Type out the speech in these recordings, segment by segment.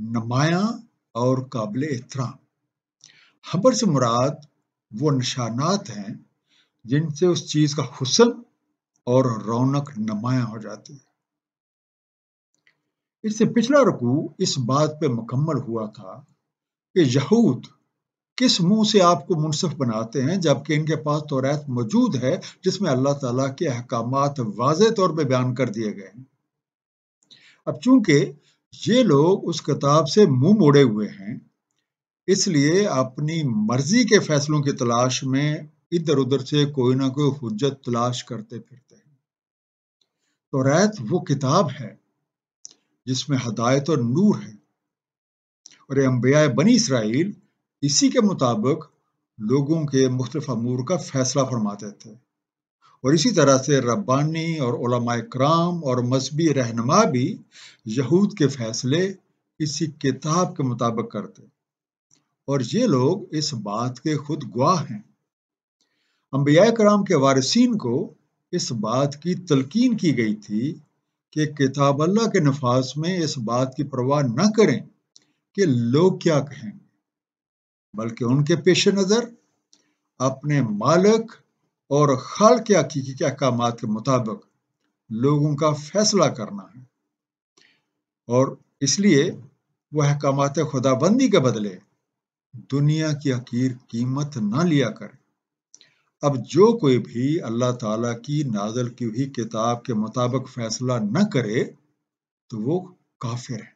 نمایاں اور قابل احترام۔ حبر سے مراد وہ نشانات ہیں جن سے اس چیز کا حسن اور رونق نمایاں ہو جاتی ہے۔ اس سے پچھلا رکوع اس بات پہ مکمل ہوا تھا کہ یہود کس منہ سے آپ کو منصف بناتے ہیں جبکہ ان کے پاس توریت موجود ہے جس میں اللہ تعالیٰ کے احکامات واضح طور پہ بیان کر دیے گئے ہیں۔ اب چونکہ یہ لوگ اس کتاب سے منہ موڑے ہوئے ہیں، اس لیے اپنی مرضی کے فیصلوں کی تلاش میں ادھر ادھر سے کوئی نہ کوئی حجت تلاش کرتے پھرتے ہیں۔ توریت وہ کتاب ہے جس میں ہدایت اور نور ہے، اور انبیاء بنی اسرائیل اسی کے مطابق لوگوں کے مختلف امور کا فیصلہ فرماتے تھے، اور اسی طرح سے ربانی اور علماء کرام اور مذہبی رہنما بھی یہود کے فیصلے اسی کتاب کے مطابق کرتے، اور یہ لوگ اس بات کے خود گواہ ہیں۔ انبیاء کرام کے وارثین کو اس بات کی تلقین کی گئی تھی کہ کتاب اللہ کے نفاذ میں اس بات کی پرواہ نہ کریں کہ لوگ کیا کہیں، بلکہ ان کے پیش نظر اپنے مالک اور خالق کے حقیقی کے احکامات کے مطابق لوگوں کا فیصلہ کرنا ہے، اور اس لیے وہ احکامات خدا بندی کے بدلے دنیا کی حقیر قیمت نہ لیا کرے۔ اب جو کوئی بھی اللہ تعالیٰ کی نازل کی ہوئی کتاب کے مطابق فیصلہ نہ کرے تو وہ کافر ہے۔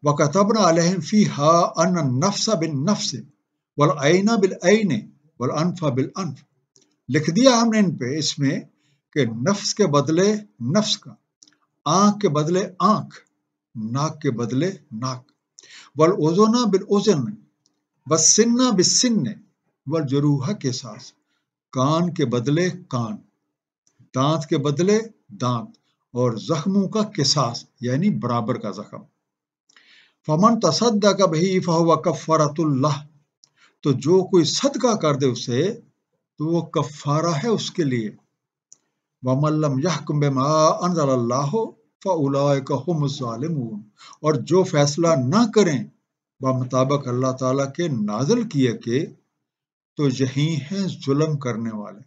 وَكَتَبْنَا عَلَيْهِمْ فِيهَا أَنَّ النَّفْسَ بِالنَّفْسِ وَالْعَيْنَ بِالْعَيْنِ وَالْأَنْفَ بِالْأَنْفِ، لکھ دیا ہم نے ان پہ اس میں کہ نفس کے بدلے نفس کا، آنکھ کے بدلے آنکھ، ناک کے بدلے ناک، وَالْأُذُنَ بِالْأُذُنِ وَالسِّنَّ بِالسِّنِّ وَالْجُرُوحَ قِصَاص، کان کے بدلے کان، دانت کے بدلے دانت، اور زخموں کا قصاص یعنی برابر کا زخم۔ فمن تصدق بہ فہو کفارۃ اللہ، تو جو کوئی صدقہ کر دے اسے تو وہ کفارہ ہے اس کے لیے۔ ومن لم یحکم بما انزل اللہ فاولئک هم الظالمون، اور جو فیصلہ نہ کریں بمطابق اللہ تعالیٰ کے نازل کیے کہ تو یہی ہیں ظلم کرنے والے۔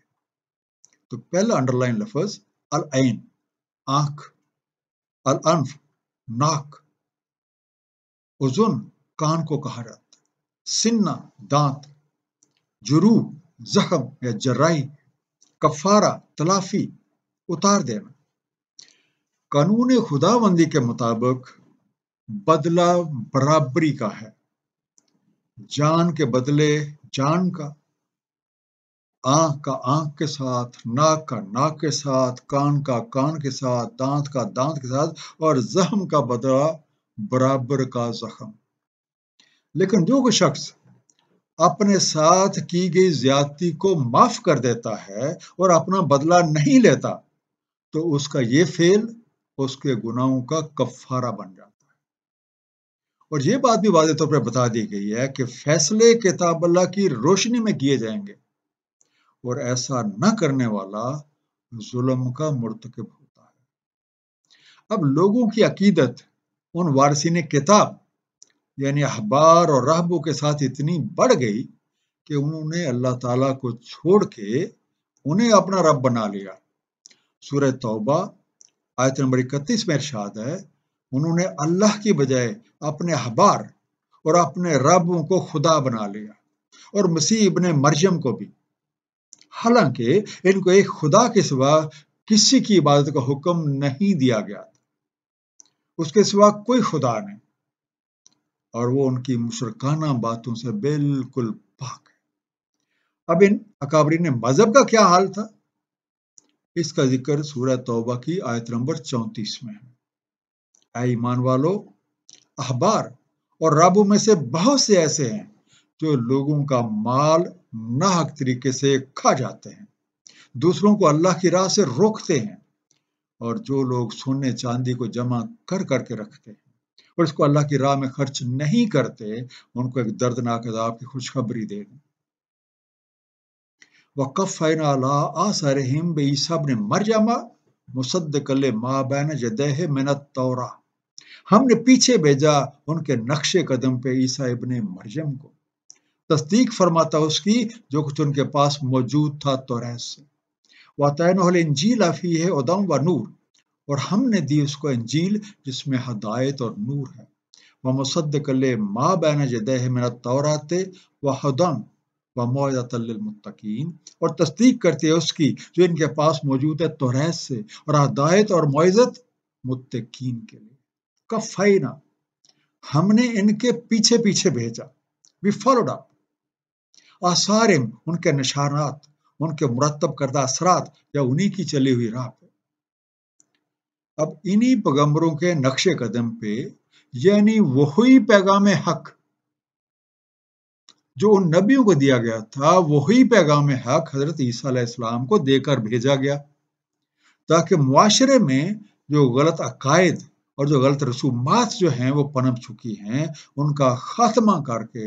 تو پہلا انڈر لائن لفظ العین آنکھ، الانف ناک، اذن کان کو کہا جاتا ہے، سنہ دانت، جروح زخم یا جرائی، کفارہ تلافی اتار دینا۔ قانون خداوندی کے مطابق بدلہ برابری کا ہے، جان کے بدلے جان کا، آنکھ کا آنکھ کے ساتھ، ناک کا ناک کے ساتھ، کان کا کان کے ساتھ، دانت کا دانت کے ساتھ، اور زخم کا بدلہ برابر کا زخم۔ لیکن جو کوئی شخص اپنے ساتھ کی گئی زیادتی کو معاف کر دیتا ہے اور اپنا بدلہ نہیں لیتا تو اس کا یہ فعل اس کے گناہوں کا کفارہ بن جاتا ہے۔ اور یہ بات بھی واضح طور پر بتا دی گئی ہے کہ فیصلے کتاب اللہ کی روشنی میں کیے جائیں گے، اور ایسا نہ کرنے والا ظلم کا مرتکب ہوتا ہے۔ اب لوگوں کی عقیدت ان وارثین کتاب یعنی احبار اور راہبوں کے ساتھ اتنی بڑھ گئی کہ انہوں نے اللہ تعالیٰ کو چھوڑ کے انہیں اپنا رب بنا لیا۔ سورہ توبہ آیت نمبر 31 میں ارشاد ہے، انہوں نے اللہ کی بجائے اپنے احبار اور اپنے ربوں کو خدا بنا لیا، اور مسیح ابن مریم کو بھی، حالانکہ ان کو ایک خدا کے سوا کسی کی عبادت کا حکم نہیں دیا گیا تھا، اس کے سوا کوئی خدا نہیں، اور وہ ان کی مشرکانہ باتوں سے بالکل پاک ہے۔ اب ان اکابرین مذہب کا کیا حال تھا، اس کا ذکر سورہ توبہ کی آیت نمبر 34 میں ہے۔ اے ایمان والو، احبار اور رابوں میں سے بہت سے ایسے ہیں جو لوگوں کا مال ناحق طریقے سے کھا جاتے ہیں، دوسروں کو اللہ کی راہ سے روکتے ہیں، اور جو لوگ سونے چاندی کو جمع کر کر کے رکھتے ہیں اور اس کو اللہ کی راہ میں خرچ نہیں کرتے، ان کو ایک دردناک عذاب کی خوشخبری دے دیں۔ وَقَفَّيْنَا عَلَىٰ آثَارِهِمْ بِعِیسیٰ ابْنِ مَرْیَمَ مُصَدِّقًا لِمَا بَیْنَ یَدَیْہِ مِنَ التَّوْرَاۃ، ہم نے پیچھے بھیجا ان کے نقش قدم پہ عیسیٰ ابن مریم کو، تصدیق فرماتا اس کی جو کچھ ان کے پاس موجود تھا توریت سے۔ وَآتَيْنَاهُ الْإِنْجِيلَ فِيهِ هُدًى وَنُورٌ، اور ہم نے دی اس کو انجیل جس میں ہدایت اور نور ہے۔ وَمُصَدِّقًا لِمَا بَيْنَ يَدَيْهِ مِنَ التَّوْرَاةِ وَهُدًى وَمَوْعِظَةً لِلْمُتَّقِينَ، اور تصدیق کرتے ہیں اس کی جو ان کے پاس موجود ہے توریت سے، اور ہدایت اور موعظت متقین کے لیے۔ کفینا، ہم نے ان کے پیچھے پیچھے بھیجا، we followed up، آثارم، ان کے نشانات، ان کے مرتب کردہ اثرات یا انہی کی چلی ہوئی راہ پہ۔ اب انہی پیغمبروں کے نقش قدم پہ، یعنی وہی پیغام حق جو ان نبیوں کو دیا گیا تھا، وہی پیغام حق حضرت عیسیٰ علیہ السلام کو دے کر بھیجا گیا، تاکہ معاشرے میں جو غلط عقائد اور جو غلط رسومات جو ہیں وہ پنپ چکی ہیں، ان کا خاتمہ کر کے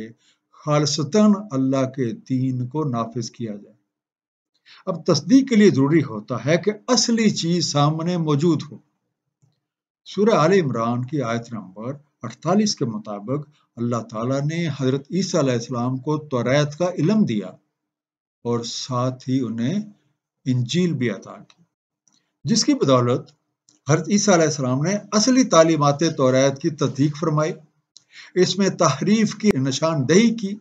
خالصتاً اللہ کے دین کو نافذ کیا جائے۔ اب تصدیق کے لیے ضروری ہوتا ہے کہ اصلی چیز سامنے موجود ہو۔ سورہ آل عمران کی آیت نمبر 48 کے مطابق اللہ تعالیٰ نے حضرت عیسیٰ علیہ السلام کو توریت کا علم دیا اور ساتھ ہی انہیں انجیل بھی عطا کی، جس کی بدولت حضرت عیسیٰ علیہ السلام نے اصلی تعلیمات توریت کی تصدیق فرمائی، اس میں تحریف کی نشاندہی کی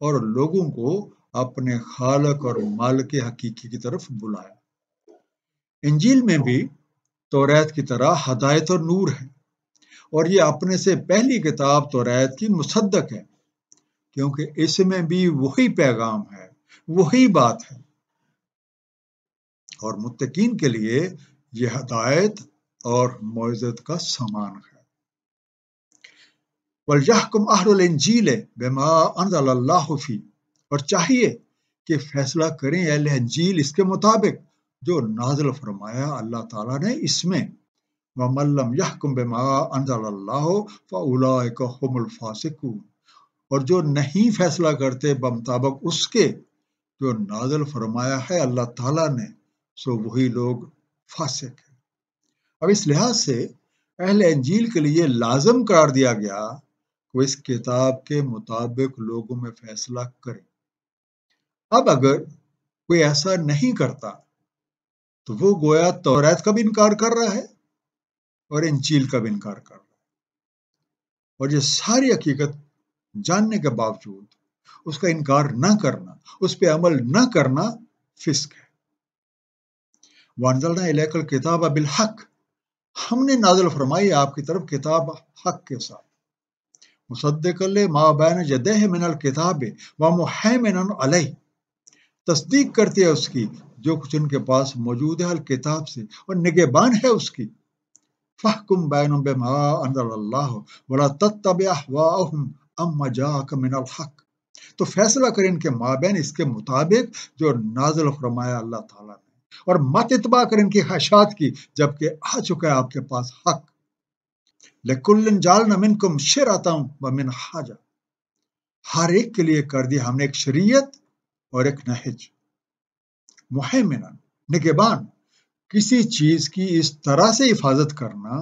اور لوگوں کو اپنے خالق اور مالک حقیقی کی طرف بلایا۔ انجیل میں بھی توریت کی طرح ہدایت اور نور ہے، اور یہ اپنے سے پہلی کتاب توریت کی مصدق ہے، کیونکہ اس میں بھی وہی پیغام ہے، وہی بات ہے، اور متقین کے لیے یہ ہدایت اور موعظت کا سامان ہے۔ وَلْيَحْكُمْ أَهْلُ الْإِنْجِيلِ بِمَا أَنزَلَ اللَّهُ فِيهِ، اور چاہیے کہ فیصلہ کریں اہل انجیل اس کے مطابق جو نازل فرمایا اللہ تعالیٰ نے اس میں۔ وَمَن لَّمْ يَحْكُمْ بِمَا أَنزَلَ اللَّهُ فَأُولَٰئِكَ هُمُ الْفَاسِقُونَ، اور جو نہیں فیصلہ کرتے بمطابق اس کے جو نازل فرمایا ہے اللہ تعالیٰ نے، سو وہی لوگ فاسق ہیں۔ اب اس لحاظ سے اہل انجیل کے لیے لازم قرار دیا گیا کہ وہ اس کتاب کے مطابق لوگوں میں فیصلہ کرے۔ اب اگر کوئی ایسا نہیں کرتا تو وہ گویا توریت کا بھی انکار کر رہا ہے اور انجیل کا بھی انکار کر رہا ہے، اور یہ ساری حقیقت جاننے کے باوجود اس کا انکار نہ کرنا، اس پہ عمل نہ کرنا فسق ہے۔ وَأَنزَلْنَا إِلَيْكَ الْكِتَابَ بِالْحَقِّ، ہم نے نازل فرمائی آپ کی طرف کتاب حق کے ساتھ، مصدقا لما بین یدیہ من الکتاب ومہیمنا علیہ، تصدیق کرتی ہے اس کی جو کچھ ان کے پاس موجود ہے الکتاب سے اور نگہبان ہے اس کی۔ فاحکم بینہم بما انزل اللہ ولا تتبع اہواءہم عما جاءک من الحق، تو فیصلہ کریں ان کے مابین اس کے مطابق جو نازل فرمایا اللہ تعالیٰ نے، اور مت اتباع کریں ان کی خواہشات کی جبکہ آ چکا ہے آپ کے پاس حق۔ لِكُلٍّ جَعَلْنَا مِنْكُمْ شِرْعَةً وَمِنْهَاجًا، ہر ایک کے لیے کر دی ہم نے ایک شریعت اور ایک نہج۔ مہیمنا، نگہبان، کسی چیز کی اس طرح سے حفاظت کرنا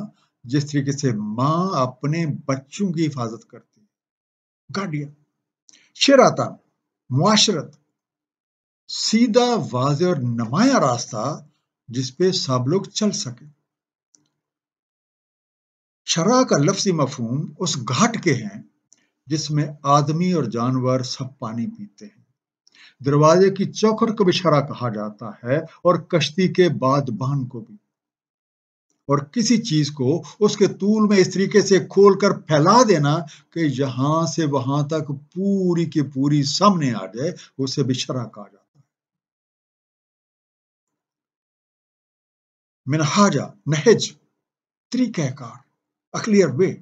جس طریقے سے ماں اپنے بچوں کی حفاظت کرتی ہے، گارڈین۔ شرعتاً، معاشرت، سیدھا واضح اور نمایاں راستہ جس پہ سب لوگ چل سکیں۔ شرع کا لفظی مفہوم اس گھاٹ کے ہیں جس میں آدمی اور جانور سب پانی پیتے ہیں۔ دروازے کی چوکھٹ کو بھی شرع کہا جاتا ہے اور کشتی کے بادبان کو بھی، اور کسی چیز کو اس کے طول میں اس طریقے سے کھول کر پھیلا دینا کہ یہاں سے وہاں تک پوری کی پوری سامنے آ جائے، اسے بھی شرع کہا جاتا ہے۔ منہاجا، نہج، طریقہ کار، کلیئر وے۔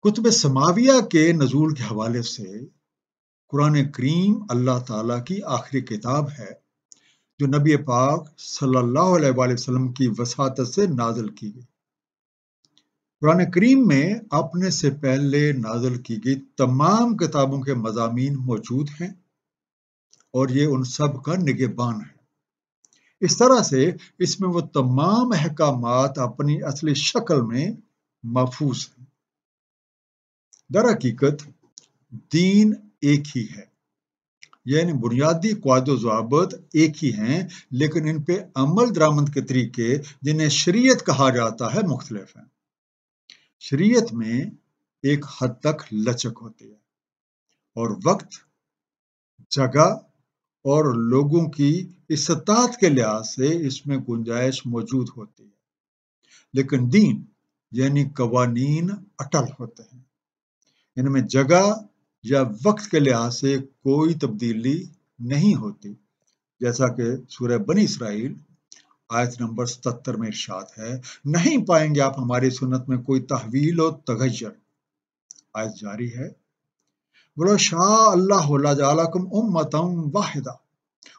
کتب سماویہ کے نزول کے حوالے سے قرآن کریم اللہ تعالیٰ کی آخری کتاب ہے جو نبی پاک صلی اللہ علیہ وآلہ وسلم کی وساطت سے نازل کی گئی۔ قرآن کریم میں اپنے سے پہلے نازل کی گئی تمام کتابوں کے مضامین موجود ہیں اور یہ ان سب کا نگہبان ہے۔ اس طرح سے اس میں وہ تمام احکامات اپنی اصلی شکل میں محفوظ ہیں۔ در حقیقت دین ایک ہی ہے، یعنی بنیادی قواعد و ضوابط ایک ہی ہیں، لیکن ان پہ عمل درآمد کے طریقے جنہیں شریعت کہا جاتا ہے مختلف ہیں۔ شریعت میں ایک حد تک لچک ہوتی ہے اور وقت، جگہ اور لوگوں کی استطاعت کے لحاظ سے اس میں گنجائش موجود ہوتی ہے، لیکن دین یعنی قوانین اٹل ہوتے ہیں، ان میں جگہ یا وقت کے لحاظ سے کوئی تبدیلی نہیں ہوتی، جیسا کہ سورہ بنی اسرائیل آیت نمبر 77 میں ارشاد ہے، نہیں پائیں گے آپ ہماری سنت میں کوئی تحویل و تغیر۔ آیت جاری ہے، بولو شاء اللہ لجعلکم امۃ واحدہ،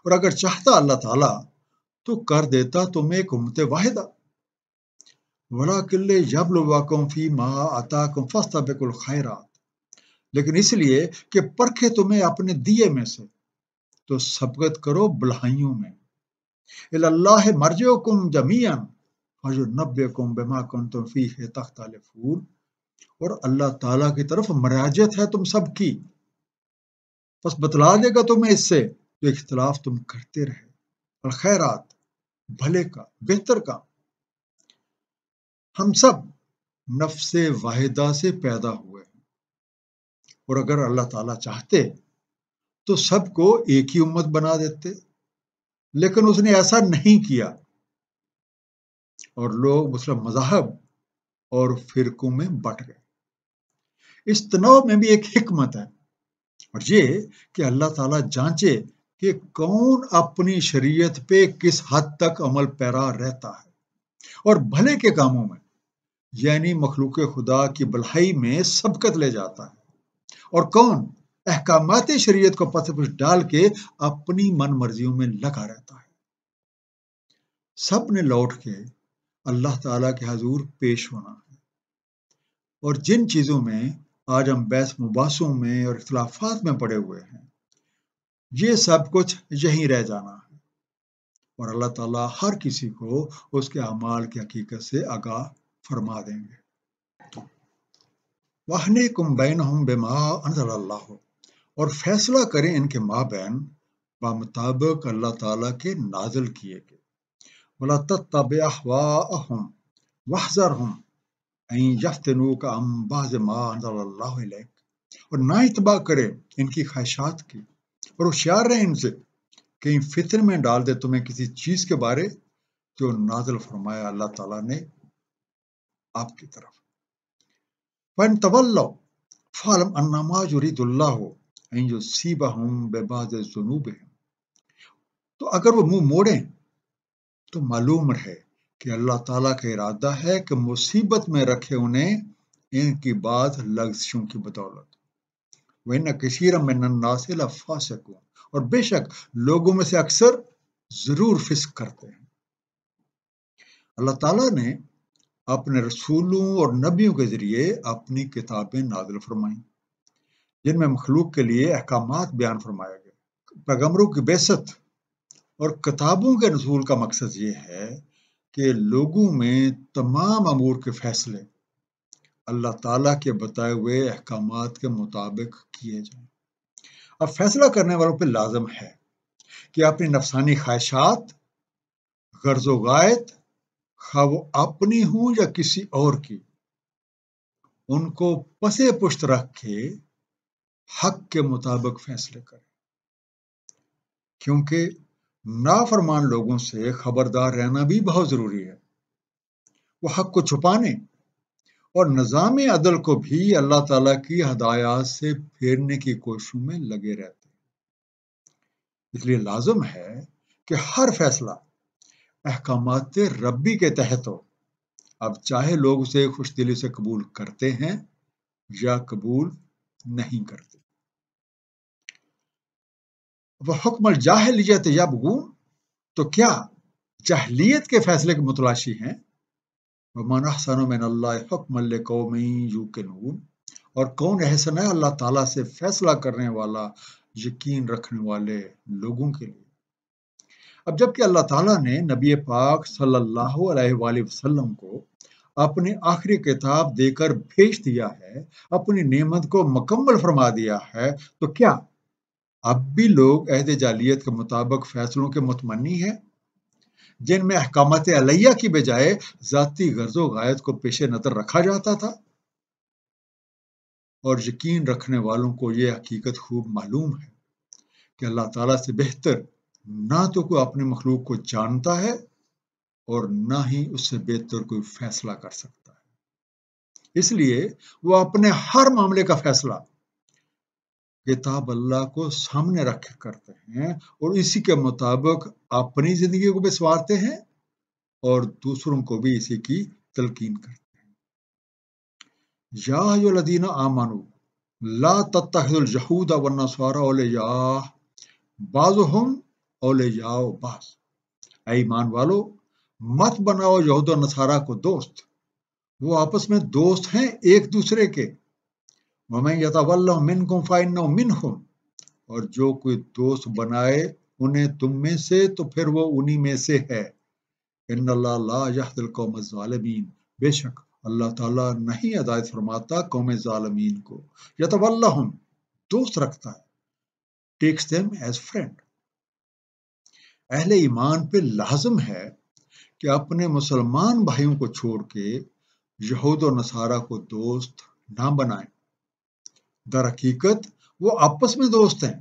اور اگر چاہتا اللہ تعالیٰ تو کر دیتا تمہیں ایک امت واحدہ۔ وَلَٰكِن لِيَبْلُوَكُمْ فِيمَا آتَاكُمْ فَاسْتَبِقُوا الْخَيْرَاتِ، لیکن اس لیے کہ پرکھے تمہیں اپنے دیے میں سے، تو سبقت کرو بھلائیوں میں۔ إِلَى اللَّهِ مَرْجِعُكُمْ جَمِيعًا فَيُنَبِّئُكُم بِمَا كُنتُمْ فِيهِ تَخْتَلِفُونَ، اور اللہ تعالیٰ کی طرف مراجعت ہے تم سب کی، بس بتلا دے گا تمہیں اس سے جو اختلاف تم کرتے رہے، الخیرات، بھلے کا، بہتر کا۔ ہم سب نفس واحدہ سے پیدا ہوئے ہیں، اور اگر اللہ تعالیٰ چاہتے تو سب کو ایک ہی امت بنا دیتے، لیکن اس نے ایسا نہیں کیا، اور لوگ مختلف مذاہب اور فرقوں میں بٹ گئے۔ اس تنوع میں بھی ایک حکمت ہے، اور یہ کہ اللہ تعالیٰ جانچے کہ کون اپنی شریعت پہ کس حد تک عمل پیرا رہتا ہے، اور بھلے کے کاموں میں یعنی مخلوق خدا کی بھلائی میں سبقت لے جاتا ہے، اور کون احکامات شریعت کو پس پش ڈال کے اپنی من مرضیوں میں لگا رہتا ہے۔ سب نے لوٹ کے اللہ تعالیٰ کے حضور پیش ہونا ہے، اور جن چیزوں میں آج ہم بحث مباحثوں میں اور اختلافات میں پڑے ہوئے ہیں، یہ سب کچھ یہیں رہ جانا ہے، اور اللہ تعالیٰ ہر کسی کو اس کے اعمال کی حقیقت سے آگاہ فرما دیں گے۔ وَأَحْنِكُمْ بَيْنَهُمْ بِمَا أَنزَلَ اللَّهُ، اور فیصلہ کریں ان کے مابین بمطابق اللہ تعالیٰ کے نازل کیے گئے۔ وَلَا تَتَّبِعْ أَهْوَاءَهُمْ وَاحْذَرْهُمْ أَن يَفْتِنُوكَ عَن بَعْضِ مَا أَنزَلَ اللَّهُ إِلَيْكَ، اور نہ اتباع کرے ان کی خواہشات کی، اور ہوشیار رہے ان سے کہیں فتن میں ڈال دے تمہیں کسی چیز کے بارے جو نازل فرمایا اللہ تعالیٰ نے آپ کی طرف۔ وَإِن تَوَلَّوْا فَاعْلَمْ أَنَّمَا يُرِيدُ اللَّهُ أَن يُصِيبَهُم بِبَعْضِ ذُنُوبِهِمْ، تو اگر وہ منہ موڑیں تو معلوم رہے کہ اللہ تعالیٰ کا ارادہ ہے کہ مصیبت میں رکھے انہیں ان کی بعض لغزشوں کی بدولت۔ وَإِنَّ كَثِيرًا مِّنَ النَّاسِ لَفَاسِقُونَ، اور بے شک لوگوں میں سے اکثر ضرور فسق کرتے ہیں۔ اللہ تعالیٰ نے اپنے رسولوں اور نبیوں کے ذریعے اپنی کتابیں نازل فرمائیں، جن میں مخلوق کے لیے احکامات بیان فرمائے گئے۔ پیغمبروں کی بعثت اور کتابوں کے نزول کا مقصد یہ ہے کہ لوگوں میں تمام امور کے فیصلے اللہ تعالیٰ کے بتائے ہوئے احکامات کے مطابق کیے جائیں۔ اب فیصلہ کرنے والوں پہ لازم ہے کہ اپنی نفسانی خواہشات، غرض و غایت، خواہ وہ اپنی ہوں یا کسی اور کی، ان کو پسے پشت رکھ کے حق کے مطابق فیصلے کریں، کیونکہ نافرمان لوگوں سے خبردار رہنا بھی بہت ضروری ہے۔ وہ حق کو چھپانے اور نظام عدل کو بھی اللہ تعالیٰ کی ہدایات سے پھیرنے کی کوششوں میں لگے رہتے ہیں۔ اس لیے لازم ہے کہ ہر فیصلہ احکامات ربی کے تحت ہو، اب چاہے لوگ اسے خوش دلی سے قبول کرتے ہیں یا قبول نہیں کرتے۔ وہ حکم الجاہلیت یبغون، تو کیا جاہلیت کے فیصلے کے متلاشی ہیں؟ وَمَنْ أَحْسَنُ مِنَ اللَّهِ حُكْمًا لِقَوْمٍ يُوقِنُونَ، اور کون احسن ہے اللہ تعالیٰ سے فیصلہ کرنے والا یقین رکھنے والے لوگوں کے لیے۔ اب جبکہ اللہ تعالیٰ نے نبی پاک صلی اللہ علیہ وآلہ وسلم کو اپنی آخری کتاب دے کر بھیج دیا ہے، اپنی نعمت کو مکمل فرما دیا ہے، تو کیا اب بھی لوگ عہد جاہلیت کے مطابق فیصلوں کے متمنی ہیں، جن میں احکامات علیہ کی بجائے ذاتی غرض و غایت کو پیش نظر رکھا جاتا تھا؟ اور یقین رکھنے والوں کو یہ حقیقت خوب معلوم ہے کہ اللہ تعالیٰ سے بہتر نہ تو کوئی اپنے مخلوق کو جانتا ہے اور نہ ہی اس سے بہتر کوئی فیصلہ کر سکتا ہے۔ اس لیے وہ اپنے ہر معاملے کا فیصلہ کتاب اللہ کو سامنے رکھ کرتے ہیں اور اسی کے مطابق اپنی زندگی کو بھی سنوارتے ہیں اور دوسروں کو بھی اسی کی تلقین کرتے ہیں۔ یا ایھا الذین آمنوا لا تتخذوا اليہود والنصارى اولیاء بعضهم اولیاء بعض، اے ایمان والو مت بناؤ یہود و نصارہ کو دوست، وہ آپس میں دوست ہیں ایک دوسرے کے۔ وَمَن يَتَوَلَّهُم مِّنكُمْ فَإِنَّهُ مِنْهُمْ، اور جو کوئی دوست بنائے انہیں تم میں سے تو پھر وہ انہی میں سے ہے۔ ان اللہ لا یہدی القوم الظالمین، بے شک اللہ تعالیٰ نہیں ہدایت فرماتا قوم ظالمین کو۔ یتولاہم، دوست رکھتا ہے، ٹیکس them as friend۔ اہل ایمان پہ لازم ہے کہ اپنے مسلمان بھائیوں کو چھوڑ کے یہود و نصارہ کو دوست نہ بنائیں۔ در حقیقت وہ آپس میں دوست ہیں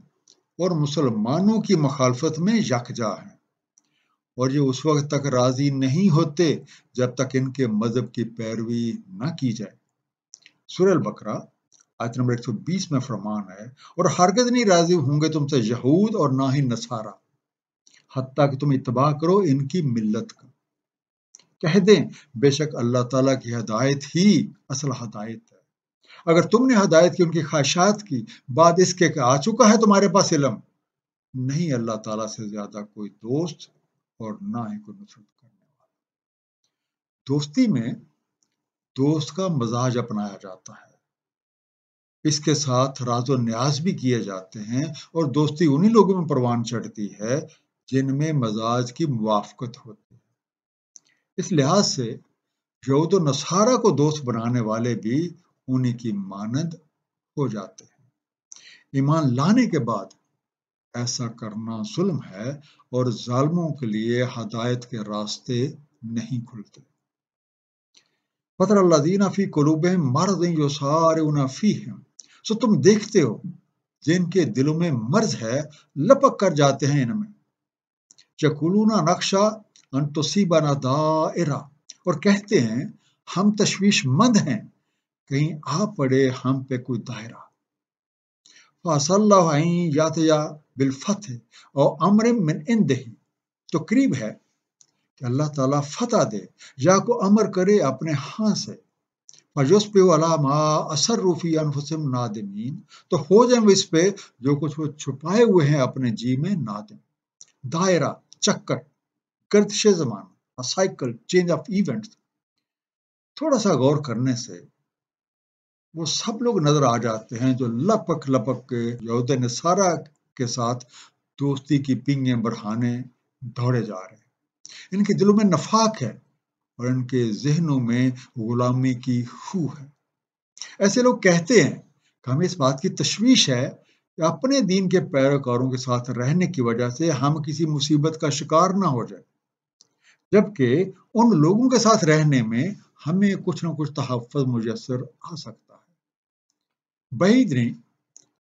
اور مسلمانوں کی مخالفت میں یکجا ہیں، اور یہ اس وقت تک راضی نہیں ہوتے جب تک ان کے مذہب کی پیروی نہ کی جائے۔ سورہ البقرہ آیت نمبر 120 میں فرمان ہے، اور ہرگز نہیں راضی ہوں گے تم سے یہود اور نہ ہی نصارہ، حتیٰ کہ تم اتباع کرو ان کی ملت کا۔ کہہ دیں بے شک اللہ تعالیٰ کی ہدایت ہی اصل ہدایت ہے، اگر تم نے ہدایت کی ان کی خواہشات کی بعد اس کے کہ آ چکا ہے تمہارے پاس علم، نہیں اللہ تعالیٰ سے زیادہ کوئی دوست اور نہ ہی کوئی نصرت کرنے والا۔ دوستی میں دوست کا مزاج اپنایا جاتا ہے، اس کے ساتھ راز و نیاز بھی کیے جاتے ہیں، اور دوستی انہی لوگوں میں پروان چڑھتی ہے جن میں مزاج کی موافقت ہوتی ہے۔ اس لحاظ سے یہود و نصارہ کو دوست بنانے والے بھی انہی کی مانند ہو جاتے ہیں۔ ایمان لانے کے بعد ایسا کرنا ظلم ہے اور ظالموں کے لیے ہدایت کے راستے نہیں کھلتے۔ فَتَرَى الَّذِينَ فِي قُلُوبِهِم مَّرَضٌ يُسَارِعُونَ فِيهِم، سو تم دیکھتے ہو جن کے دلوں میں مرض ہے لپک کر جاتے ہیں ان میں۔ يَقُولُونَ نَخْشَىٰ أَن تُصِيبَنَا دَائِرَةٌ، اور کہتے ہیں ہم تشویش مند ہیں کہیں آ پڑے ہم پہ کوئی دائرہ۔ فَعَسَى اللَّهُ أَن يَأْتِيَ بِالْفَتْحِ أَوْ أَمْرٍ مِّنْ عِندِهِ، تو قریب ہے کہ اللہ تعالیٰ فتح دے یا کو امر کرے اپنے ہاں سے۔ فَيُصْبِحُوا عَلَىٰ مَا أَسَرُّوا فِي أَنفُسِهِمْ نَادِمِينَ، تو ہو جائیں وہ اس پہ جو کچھ وہ چھپائے ہوئے ہیں اپنے جی میں نادم۔ دائرہ، چکر، گردش زمان، سائیکل، چینج آف ایونٹس۔ تھوڑا سا غور کرنے سے وہ سب لوگ نظر آ جاتے ہیں جو لپک لپک کے یہود نصارہ کے ساتھ دوستی کی پنگیں بڑھانے دوڑے جا رہے ہیں۔ ان کے دلوں میں نفاق ہے اور ان کے ذہنوں میں غلامی کی خو ہے۔ ایسے لوگ کہتے ہیں کہ ہمیں اس بات کی تشویش ہے کہ اپنے دین کے پیروکاروں کے ساتھ رہنے کی وجہ سے ہم کسی مصیبت کا شکار نہ ہو جائے، جبکہ ان لوگوں کے ساتھ رہنے میں ہمیں کچھ نہ کچھ تحفظ میسر آ سکتا ہے۔ بعید نہیں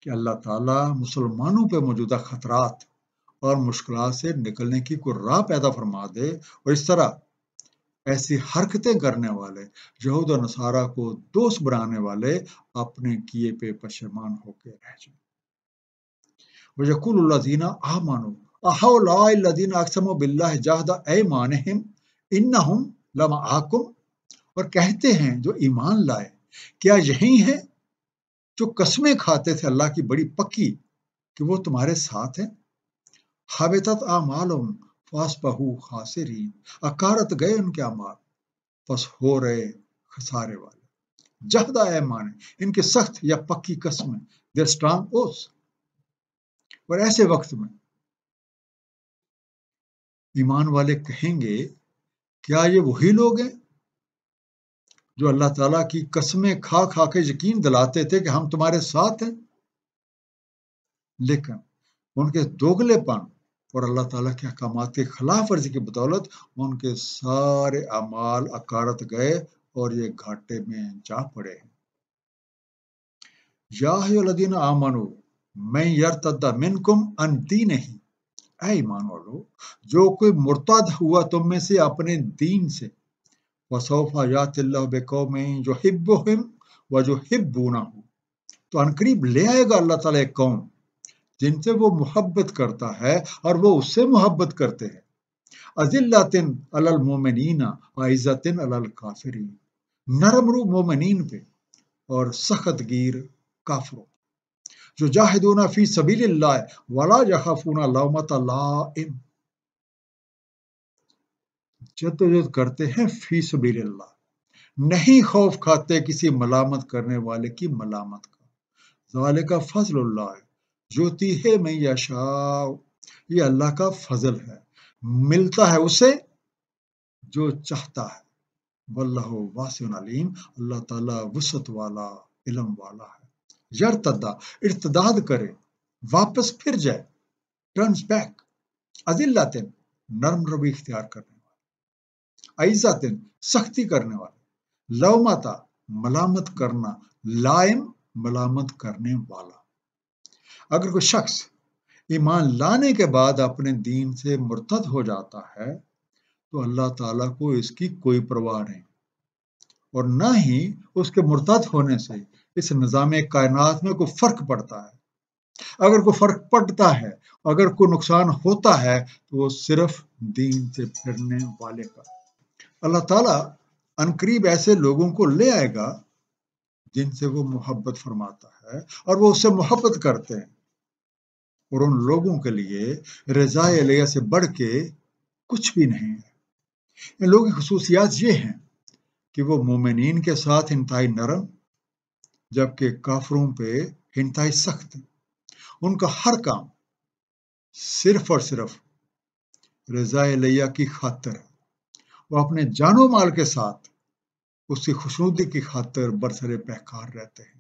کہ اللہ تعالیٰ مسلمانوں پہ موجودہ خطرات اور مشکلات سے نکلنے کی کوئی راہ پیدا فرما دے، اور اس طرح ایسی حرکتیں کرنے والے یہود و نصارہ کو دوست بنانے والے اپنے کیے پہ پشیمان ہو کے رہ جائیں۔ وَيَقُولُ الَّذِينَ آمَنُوا أَهَؤُلَاءِ الَّذِينَ أَقْسَمُوا بِاللَّهِ جَهْدَ أَيْمَانِهِمْ إِنَّهُمْ لَمَعَكُمْ، اور کہتے ہیں جو ایمان لائے کیا یہی ہیں جو قسمیں کھاتے تھے اللہ کی بڑی پکی کہ وہ تمہارے ساتھ ہیں۔ حبطت اعمالهم فاصبحوا خاسرین، اکارت گئے ان کے اعمال پس ہو رہے خسارے والے۔ جہد ایمان، ان کے سخت یا پکی قسمیں، their strong oaths۔ اور ایسے وقت میں ایمان والے کہیں گے کیا یہ وہی لوگ ہیں جو اللہ تعالیٰ کی قسمیں کھا کھا کے یقین دلاتے تھے کہ ہم تمہارے ساتھ ہیں، لیکن ان کے دوگلے پن اور اللہ تعالیٰ کے احکامات کی خلاف ورزی کی بدولت ان کے سارے اعمال اکارت گئے اور یہ گھاٹے میں جا پڑے۔ یا ایھا الذین آمنوا من یرتد منکم عن دینہ، اے ایمان والو جو کوئی مرتد ہوا تم میں سے اپنے دین سے، وسوف یأتی اللہ بقوم یحبہم ویحبونہ، تو عنقریب لے آئے گا اللہ تعالیٰ ایک قوم جن سے وہ محبت کرتا ہے اور وہ اس سے محبت کرتے ہیں، اذلۃ علی المؤمنین اعزۃ علی الکافرین، نرم رو مومنین پہ اور سخت گیر کافروں، جو جاہدون فی سبیل اللہ ولا یخافون لومۃ لائم، جدوجہد کرتے ہیں فی سبیل اللہ، نہیں خوف کھاتے کسی ملامت کرنے والے کی ملامت کا، ذالک فضل اللہ یؤتیہ من یشاء، یہ اللہ کا فضل ہے، ملتا ہے اسے جو چاہتا ہے، واللہ واسع علیم، اللہ تعالیٰ وسعت والا علم والا ہے۔ یرتدا ارتداد کرے، واپس پھر جائے، ٹرنز بیک، اذلۃ نرم روی اختیار کرنے والے، عزت سختی کرنے والے، لومتا ملامت کرنا، لائم ملامت کرنے والا۔ اگر کوئی شخص ایمان لانے کے بعد اپنے دین سے مرتد ہو جاتا ہے تو اللہ تعالیٰ کو اس کی کوئی پرواہ نہیں، اور نہ ہی اس کے مرتد ہونے سے اس نظام کائنات میں کوئی فرق پڑتا ہے۔ اگر کوئی فرق پڑتا ہے، اگر کوئی نقصان ہوتا ہے تو وہ صرف دین سے پھرنے والے کا۔ اللہ تعالیٰ عنقریب ایسے لوگوں کو لے آئے گا جن سے وہ محبت فرماتا ہے اور وہ اس سے محبت کرتے ہیں، اور ان لوگوں کے لیے رضا الہیہ سے بڑھ کے کچھ بھی نہیں ہے۔ ان لوگوں کی خصوصیات یہ ہیں کہ وہ مومنین کے ساتھ انتہائی نرم، جبکہ کافروں پہ انتہائی سخت ہیں۔ ان کا ہر کام صرف اور صرف رضا الہیہ کی خاطر ہے، وہ اپنے جان و مال کے ساتھ اس کی خوشنودی کی خاطر برسر پیکار رہتے ہیں۔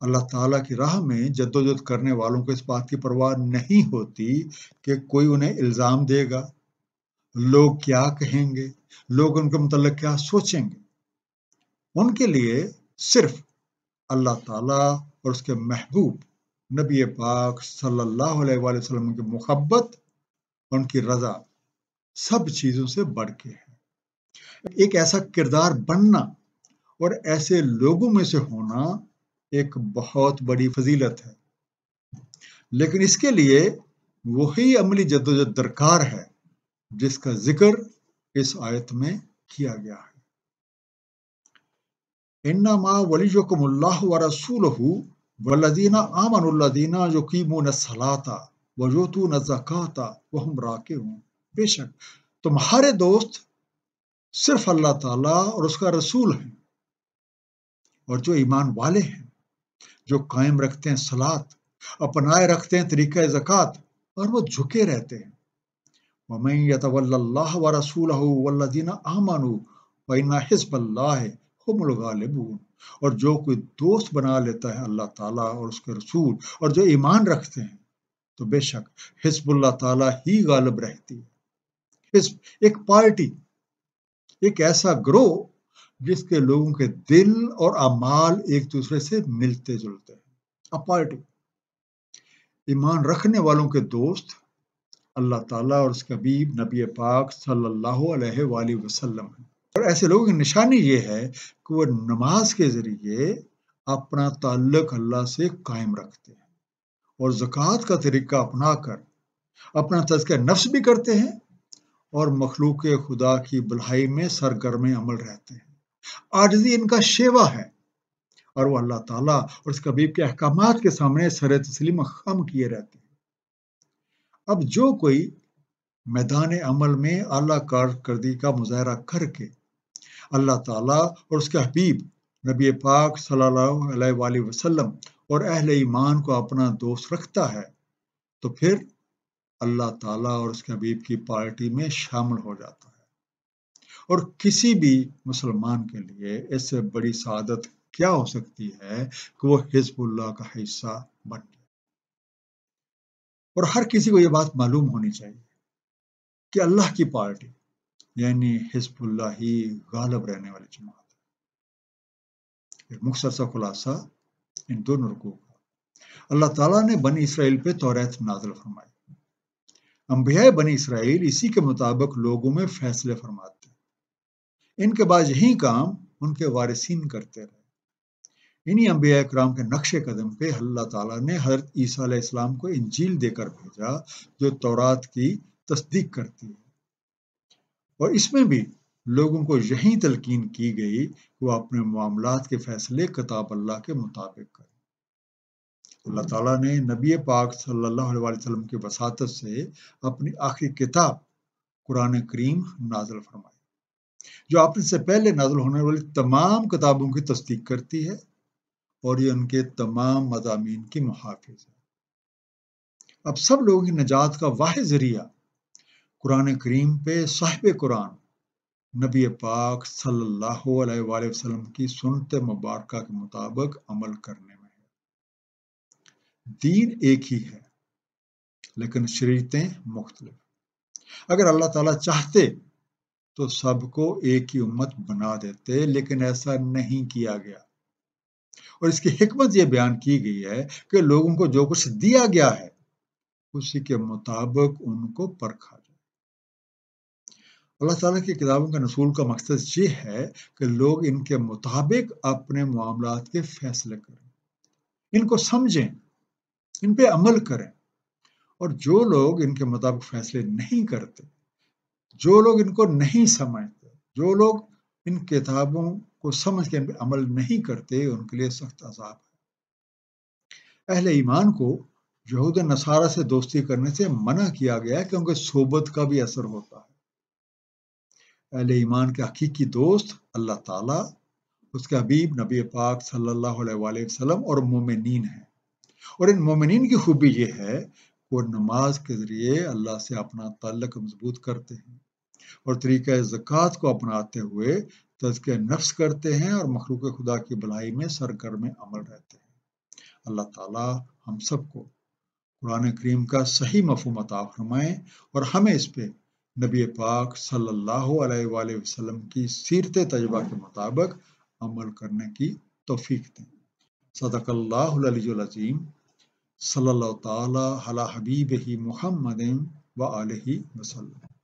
اللہ تعالیٰ کی راہ میں جدوجہد کرنے والوں کو اس بات کی پرواہ نہیں ہوتی کہ کوئی انہیں الزام دے گا، لوگ کیا کہیں گے، لوگ ان کے متعلق کیا سوچیں گے۔ ان کے لیے صرف اللہ تعالیٰ اور اس کے محبوب نبی پاک صلی اللہ علیہ وآلہ وسلم کی محبت، ان کی رضا سب چیزوں سے بڑھ کے ہے۔ ایک ایسا کردار بننا اور ایسے لوگوں میں سے ہونا ایک بہت بڑی فضیلت ہے، لیکن اس کے لیے وہی عملی جدوجہد درکار ہے جس کا ذکر اس آیت میں کیا گیا ہے۔ انما ولیکم اللہ ورسولہ والذین آمنوا الذین یقیمون الصلاۃ ویؤتون الزکاۃ وہم راکعون، بے شک تمہارے دوست صرف اللہ تعالیٰ اور اس کا رسول ہیں، اور جو ایمان والے ہیں، جو قائم رکھتے ہیں صلاۃ، اپنائے رکھتے ہیں طریقہ زکوٰۃ، اور وہ جھکے رہتے ہیں۔ وَمَن يَتَوَلَّ اللَّهَ وَرَسُولَهُ وَالَّذِينَ آمَنُوا فَإِنَّ حِزْبَ اللَّهِ هُمُ الْغَالِبُونَ، اور جو کوئی دوست بنا لیتا ہے اللہ تعالیٰ اور اس کے رسول اور جو ایمان رکھتے ہیں تو بے شک حزب اللہ تعالیٰ ہی غالب رہتی ہے۔ حزب ایک پارٹی، ایک ایسا گروہ جس کے لوگوں کے دل اور اعمال ایک دوسرے سے ملتے جلتے ہیں۔ پارٹی، ایمان رکھنے والوں کے دوست اللہ تعالیٰ اور اس کے حبیب نبی پاک صلی اللہ علیہ وآلہ وسلم ہیں، اور ایسے لوگوں کی نشانی یہ ہے کہ وہ نماز کے ذریعے اپنا تعلق اللہ سے قائم رکھتے ہیں اور زکوٰۃ کا طریقہ اپنا کر اپنا تزکیہ نفس بھی کرتے ہیں اور مخلوق خدا کی بھلائی میں سرگرم عمل رہتے ہیں۔ عاجزی ان کا شیوا ہے، اور وہ اللہ تعالیٰ اور اس کے حبیب کے احکامات کے سامنے سر تسلیم خم کیے رہتے ہیں۔ اب جو کوئی میدان عمل میں اعلیٰ کارکردگی کا مظاہرہ کر کے اللہ تعالیٰ اور اس کے حبیب نبی پاک صلی اللہ علیہ وآلہ وسلم اور اہل ایمان کو اپنا دوست رکھتا ہے تو پھر اللہ تعالیٰ اور اس کے حبیب کی پارٹی میں شامل ہو جاتا ہے۔ اور کسی بھی مسلمان کے لیے اس سے بڑی سعادت کیا ہو سکتی ہے کہ وہ حزب اللہ کا حصہ بن جائے۔ اور ہر کسی کو یہ بات معلوم ہونی چاہیے کہ اللہ کی پارٹی یعنی حزب اللہ ہی غالب رہنے والی جماعت ہے۔ ایک مختصر سا خلاصہ ان دونوں رکوع کا۔ اللہ تعالیٰ نے بنی اسرائیل پہ توریت نازل فرمائی۔ انبیاء بنی اسرائیل اسی کے مطابق لوگوں میں فیصلے فرماتے ہیں۔ ان کے بعد یہی کام ان کے وارثین کرتے رہے۔ انہی انبیاء کرام کے نقش قدم پہ اللہ تعالیٰ نے حضرت عیسیٰ علیہ السلام کو انجیل دے کر بھیجا جو تورات کی تصدیق کرتی ہے۔ اور اس میں بھی لوگوں کو یہی تلقین کی گئی کہ وہ اپنے معاملات کے فیصلے کتاب اللہ کے مطابق کریں۔ اللہ تعالیٰ نے نبی پاک صلی اللہ علیہ وسلم کی وساطت سے اپنی آخری کتاب قرآن کریم نازل فرمائی، جو آپ سے پہلے نازل ہونے والی تمام کتابوں کی تصدیق کرتی ہے اور یہ ان کے تمام مضامین کی محافظ ہے۔ اب سب لوگوں کی نجات کا واحد ذریعہ قرآن کریم پہ صاحب قرآن نبی پاک صلی اللہ علیہ وآلہ وسلم کی سنت مبارکہ کے مطابق عمل کرنے میں ہے۔ دین ایک ہی ہے لیکن شریعتیں مختلف۔ اگر اللہ تعالیٰ چاہتے تو سب کو ایک ہی امت بنا دیتے، لیکن ایسا نہیں کیا گیا۔ اور اس کی حکمت یہ بیان کی گئی ہے کہ لوگوں کو جو کچھ دیا گیا ہے اسی کے مطابق ان کو پرکھا جائے۔ اللہ تعالیٰ کی کتابوں کے نزول کا مقصد یہ ہے کہ لوگ ان کے مطابق اپنے معاملات کے فیصلے کریں، ان کو سمجھیں، ان پہ عمل کریں۔ اور جو لوگ ان کے مطابق فیصلے نہیں کرتے، جو لوگ ان کو نہیں سمجھتے، جو لوگ ان کتابوں کو سمجھ کے ان پہ عمل نہیں کرتے، ان کے لیے سخت عذاب ہے۔ اہل ایمان کو یہود نصارہ سے دوستی کرنے سے منع کیا گیا ہے کہ ان کے صحبت کا بھی اثر ہوتا ہے۔ اہل ایمان کے حقیقی دوست اللہ تعالیٰ، اس کے حبیب نبی پاک صلی اللہ علیہ وآلہ وسلم اور مومنین ہیں۔ اور ان مومنین کی خوبی یہ ہے کہ وہ نماز کے ذریعے اللہ سے اپنا تعلق مضبوط کرتے ہیں اور طریقہ زکوٰۃ کو اپناتے ہوئے تزکیہ نفس کرتے ہیں اور مخلوق خدا کی بھلائی میں سرگرم عمل رہتے ہیں۔ اللہ تعالیٰ ہم سب کو قرآن کریم کا صحیح مفہوم عطا فرمائے اور ہمیں اس پہ نبی پاک صلی اللہ علیہ وآلہ وسلم کی سیرت طیبہ کے مطابق عمل کرنے کی توفیق دیں۔ صدق اللہ العلی العظیم۔ صلی اللہ تعالی علی حبیبہ محمد و آلہ وسلم۔